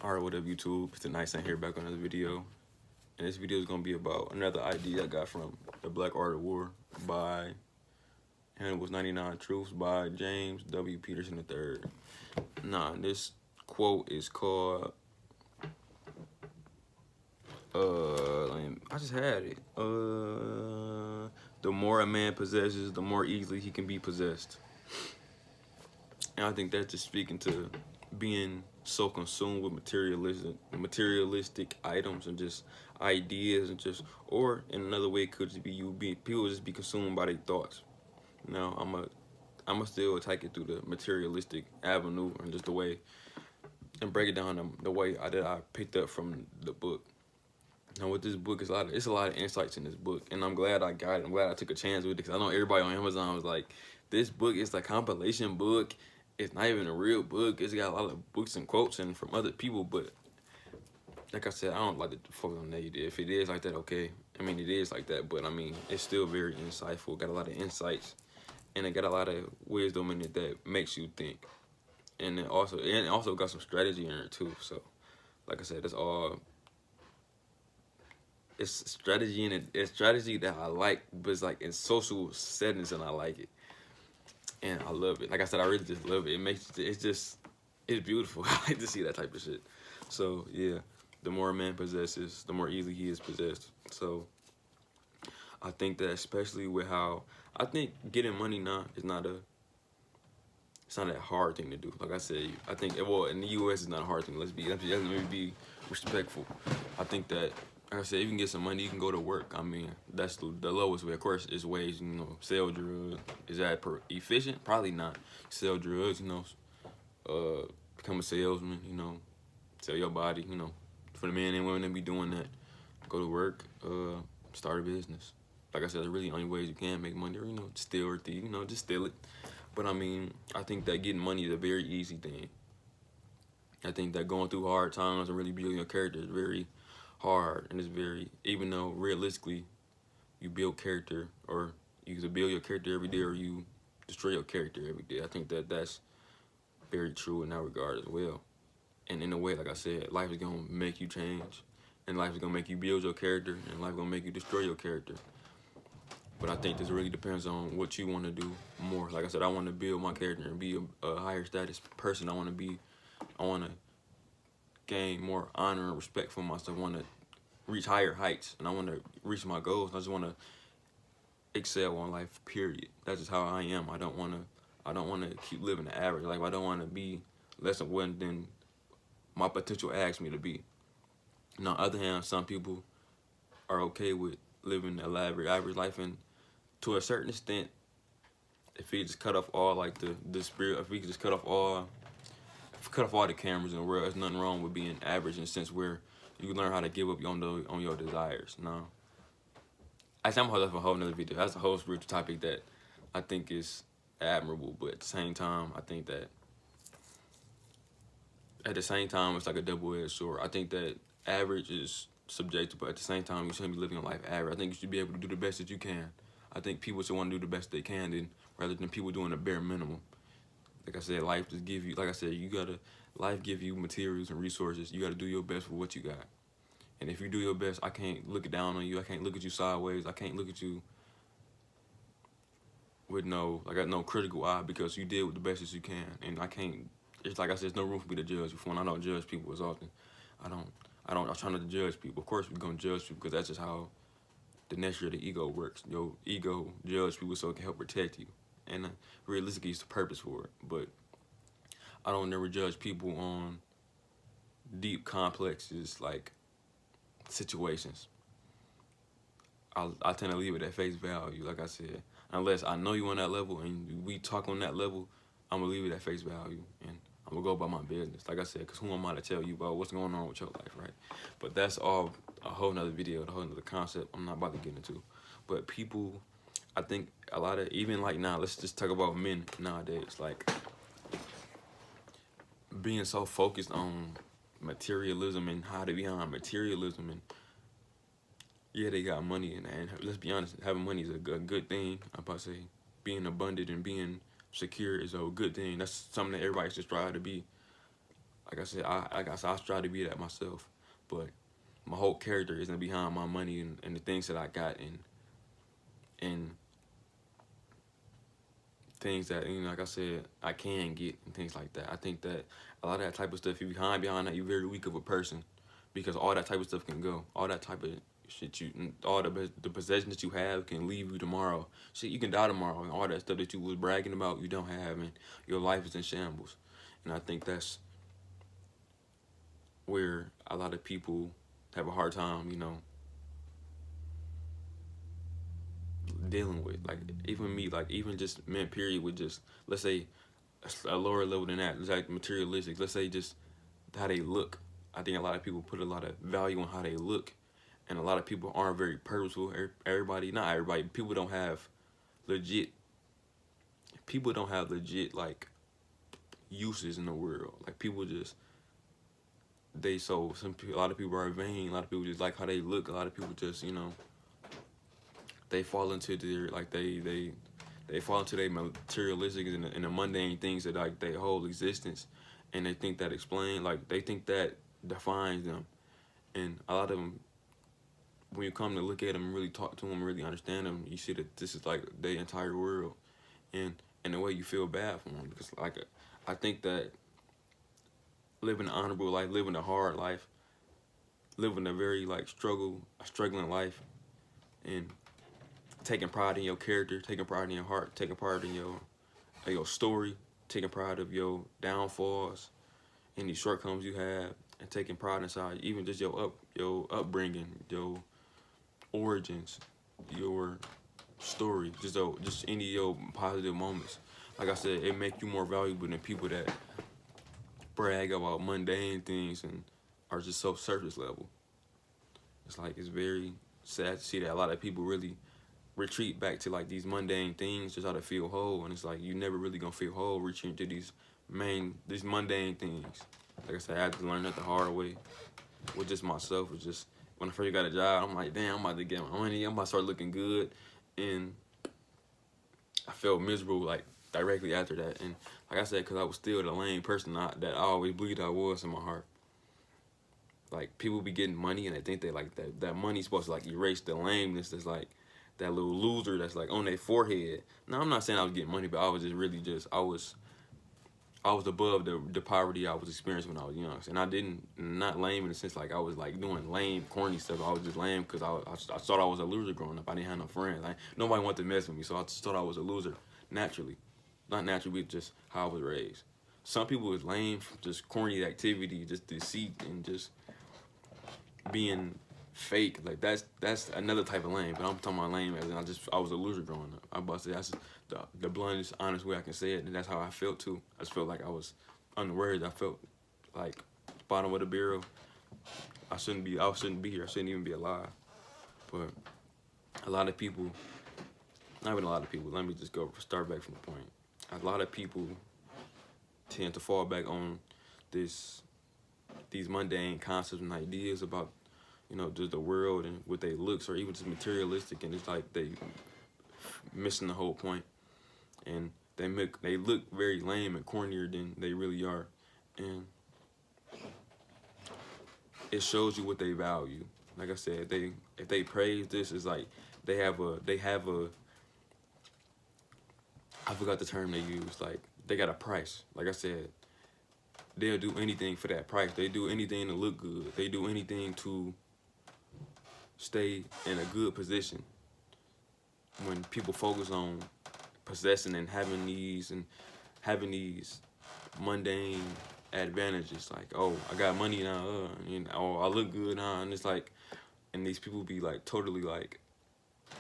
Alright, what up YouTube? It's a nice in here back on another video. And this video is gonna be about another idea I got from The Black Art of War by Hannibal's 99 Truths by James W. Peterson III. This quote is called I just had it. The more a man possesses, the more easily he can be possessed. And I think that's just speaking to being so consumed with materialistic items and just ideas and just, or in another way it could just be people just be consumed by their thoughts. Now I'm still take it through the materialistic avenue and just the way and break it down the way that I picked up from the book. Now with this book, it's a lot of insights in this book, and I'm glad I got it. I'm glad I took a chance with it because I know everybody on Amazon was like, this book is a compilation book. It's not even a real book. It's got a lot of books and quotes and from other people, but like I said, I don't like to focus on that. If it is like that, okay. I mean, it is like that, but I mean, it's still very insightful. Got a lot of insights, and it got a lot of wisdom in it that makes you think. And it also got some strategy in it too. So, like I said, it's strategy in it. It's strategy that I like, but it's like in social settings, and I like it, and I love it. Like I said, I really just love it. It's beautiful. I like to see that type of shit. So yeah, the more a man possesses, the more easily he is possessed. So I think that especially with how I think getting money now is it's not a hard thing to do. Like I said, I think in the U.S. it's not a hard thing. Let me be respectful. I think that, like I said, if you can get some money, you can go to work. I mean, that's the lowest way. Of course, is ways, sell drugs. Is that efficient? Probably not. Sell drugs, become a salesman, sell your body, for the men and women that be doing that. Go to work, start a business. Like I said, the really only ways you can make money, or, steal or thief, just steal it. But I mean, I think that getting money is a very easy thing. I think that going through hard times and really building your character is very hard, and it's very, even though realistically you build character, or you either build your character every day or you destroy your character every day. I think that that's very true in that regard as well. And in a way, like I said, life is gonna make you change, and life is gonna make you build your character, and life is gonna make you destroy your character. But I think this really depends on what you want to do more. Like I said, I want to build my character and be a higher status person. I want to gain more honor and respect for myself. I want to reach higher heights, and I want to reach my goals. I just want to excel on life, period. That's just how I am. I don't want to keep living the average life. I don't want to be less than my potential asks me to be. Now, on the other hand, some people are okay with living a average life, and to a certain extent, if we just cut off all like the spirit, if we could just cut off all the cameras in the world, there's nothing wrong with being average in a sense where you learn how to give up on your desires. No, I'm holding up a whole nother video. That's a whole spiritual topic that I think is admirable, but at the same time, I think that it's like a double-edged sword. I think that average is subjective, but at the same time, you shouldn't be living a life average. I think you should be able to do the best that you can. I think people should want to do the best they can, rather than people doing the bare minimum. Like I said, life just give you, like I said, life give you materials and resources. You gotta do your best for what you got. And if you do your best, I can't look down on you. I can't look at you sideways. I can't look at you with no critical eye, because you did the best as you can. And I can't, it's like I said, there's no room for me to judge you. For one, I don't judge people as often. I try not to judge people. Of course, we're gonna judge people because that's just how the nature of the ego works. Your ego judge people so it can help protect you. And realistically, it's the purpose for it. But I don't never judge people on deep complexes, like situations. I tend to leave it at face value, like I said. Unless I know you on that level and we talk on that level, I'm going to leave it at face value. And I'm going to go about my business. Like I said, because who am I to tell you about what's going on with your life, right? But that's all a whole nother video, a whole nother concept I'm not about to get into. But people, I think a lot of, even like now, let's just talk about men nowadays. Like, being so focused on materialism and how to be on materialism, and yeah, they got money, and let's be honest, having money is a good thing. I'm about to say being abundant and being secure is a good thing. That's something that everybody should strive to be. Like I said, I try to be that myself, but my whole character isn't behind my money and the things that I got and things that, you know, like I said, I can get and things like that. I think that a lot of that type of stuff, if you behind that, you're very weak of a person, because all that type of stuff can go. All that type of shit, all the possessions that you have can leave you tomorrow. Shit, you can die tomorrow, and all that stuff that you was bragging about, you don't have, and your life is in shambles. And I think that's where a lot of people have a hard time, you know, dealing with. Like even me, like even just men, period, with just, let's say, a lower level than that, like materialistic. Let's say just how they look. I think a lot of people put a lot of value on how they look, and a lot of people aren't very purposeful. Everybody, not everybody, people don't have legit. People don't have legit like uses in the world. Like people just they so some a lot of people are vain. A lot of people just like how they look. A lot of people just, you know, they fall into their like they fall into their materialistic and the mundane things that like their whole existence, and they think that explain, like they think that defines them. And a lot of them, when you come to look at them and really talk to them, really understand them, you see that this is like their entire world, and in a way you feel bad for them, because like I think that living an honorable life, living a hard life, living a very like struggling life, and taking pride in your character, taking pride in your heart, taking pride in your story, taking pride of your downfalls, any shortcomings you have, and taking pride inside even just your upbringing, your origins, your story, just any of your positive moments. Like I said, it make you more valuable than people that brag about mundane things and are just so surface level. It's like it's very sad to see that a lot of people really retreat back to like these mundane things just how to feel whole, and it's like you never really gonna feel whole reaching to these mundane things. Like I said, I had to learn that the hard way with just myself. It's just when I first got a job, I'm like, damn, I'm about to get my money, I'm about to start looking good, and I felt miserable like directly after that. And like I said, because I was still the lame person that I always believed I was in my heart. Like people be getting money and they think they like that money's supposed to like erase the lameness that's like that little loser that's like on their forehead. Now I'm not saying I was getting money, but I was just really just I was above the poverty I was experiencing when I was young. And I didn't, not lame in the sense like I was like doing lame, corny stuff. I was just lame because I thought I was a loser growing up. I didn't have no friends. Like nobody wanted to mess with me, so I just thought I was a loser naturally. Not naturally, but just how I was raised. Some people was lame from just corny activity, just deceit, and just being fake. Like that's another type of lame. But I'm talking about lame as in I was a loser growing up. I'm about to say that's the bluntest, honest way I can say it, and that's how I felt too. I just felt like I was unaware. I felt like bottom of the barrel. I shouldn't be here. I shouldn't even be alive. But a lot of people, not even a lot of people. Let me just start back from the point. A lot of people tend to fall back on these mundane concepts and ideas about, you know, just the world and what they looks, or even just materialistic, and it's like they missing the whole point, and they look very lame and cornier than they really are, and it shows you what they value. Like I said, if they praise this, it's like they have a I forgot the term they use, like they got a price. Like I said, they'll do anything for that price. They do anything to look good. They do anything to stay in a good position. When people focus on possessing and having these mundane advantages, like, oh, I got money now, you know, oh, I look good now, and it's like, and these people be like totally like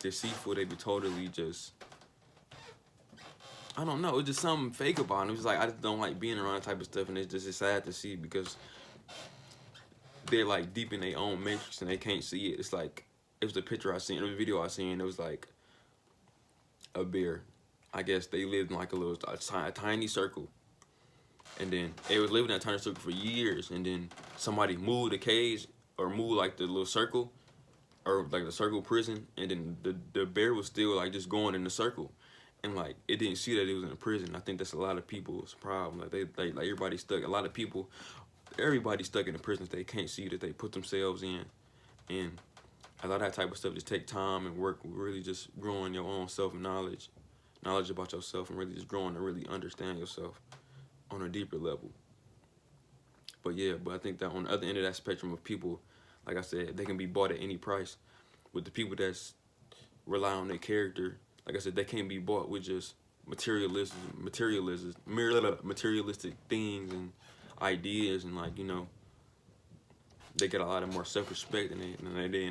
deceitful. They be totally just, I don't know, it's just something fake about them. It's like I just don't like being around that type of stuff, and it's sad to see because they're like deep in their own matrix and they can't see it. It's like it was a picture I seen, it was a video I seen. It was like a bear. I guess they lived in like a tiny circle, and then they was living in that tiny circle for years, and then somebody moved the cage or moved like the little circle or like the circle prison, and then the bear was still like just going in the circle, and like it didn't see that it was in a prison. I think that's a lot of people's problem. Like they like everybody stuck. A lot of people everybody's stuck in the prisons they can't see that they put themselves in, and a lot of that type of stuff just take time and work. Really, just growing your own self knowledge about yourself, and really just growing to really understand yourself on a deeper level. But yeah, but I think that on the other end of that spectrum of people, like I said, they can be bought at any price. With the people that's rely on their character, like I said, they can't be bought with just materialistic things and ideas, and like, you know, they get a lot of more self-respect, and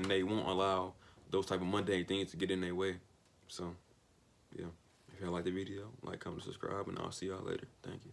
they won't allow those type of mundane things to get in their way. So yeah, if y'all like the video, like, comment, subscribe, and I'll see y'all later. Thank you.